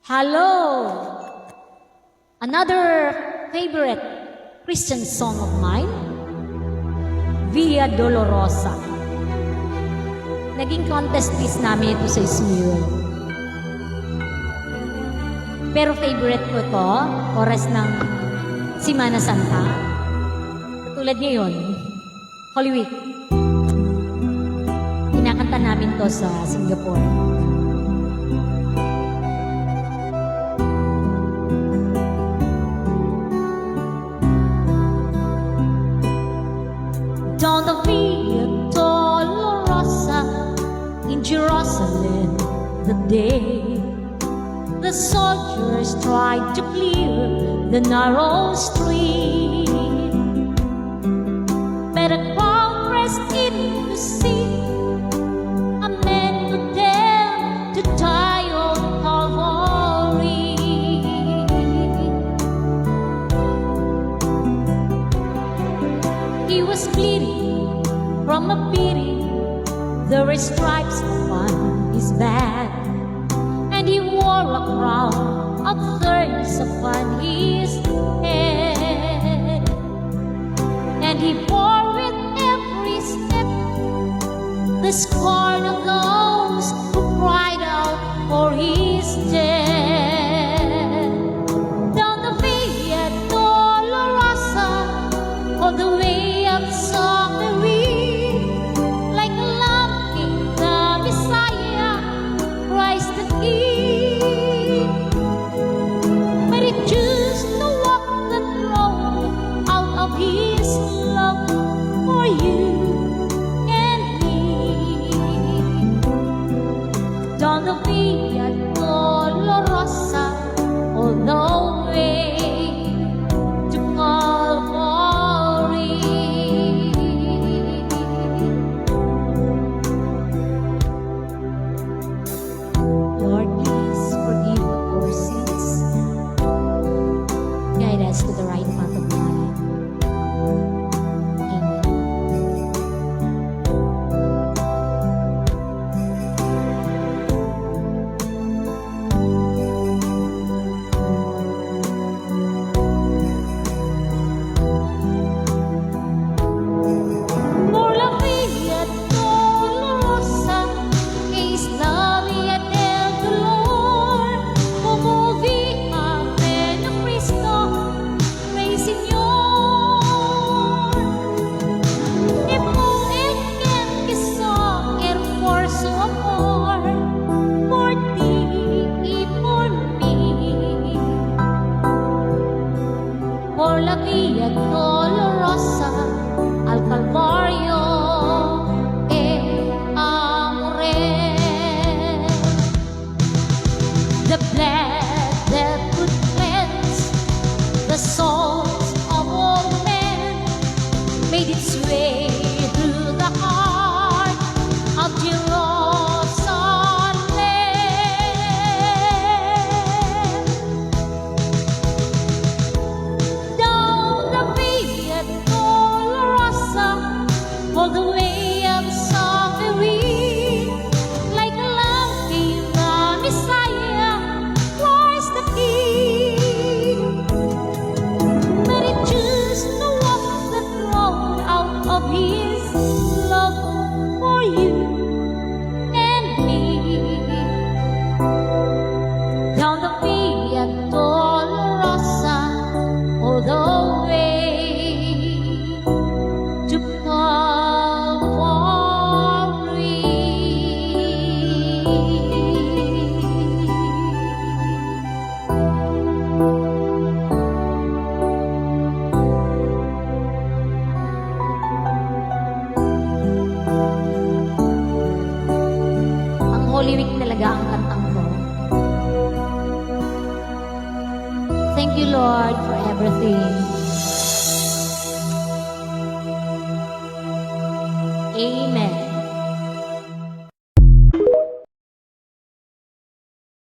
Hello! Another favorite Christian song of mine, Via Dolorosa. Naging contest piece namin ito sa Ismir. Pero favorite ko ito, oras ng Semana Santa. Tulad ngayon, Holy Week. Kinakanta namin to sa Singapore. Down the Via Dolorosa in Jerusalem the day the soldiers tried to clear the narrow street, but a crowd pressed in to see a man condemned to die on Calvary. He was bleeding from a beating, there were stripes upon his back, and he wore a crown of thorns upon his head, and he bore with every step the scorn of those who cried out for his death. Down the Via Dolorosa, on the way of suffering, like a lamb came the Messiah, Christ the King. But he chose to walk the road out of his love for you and me. Down the Via Dolorosa, all the way to Calvary. Lord, please forgive our sins. Guide us to the right path of life. Amen. Por la Via Dolorosa, que es la vía del dolor, como vi amén a Cristo, Rey Señor. Y por el quien quiso el por su amor, por ti y por mí. Por la Via Dolorosa al Calvario a morir. The blood that could cleanse the souls of all men made its way through the heart of Jerusalem. Down the Via Dolorosa, all the way of suffering, like a lamb came the Messiah, Christ the King. But he chose to walk the road out of his love for you and me. Down the Via Dolorosa, all the way to Ang Holy Week talaga ang kantang ko. Thank you, Lord, for everything. Amen.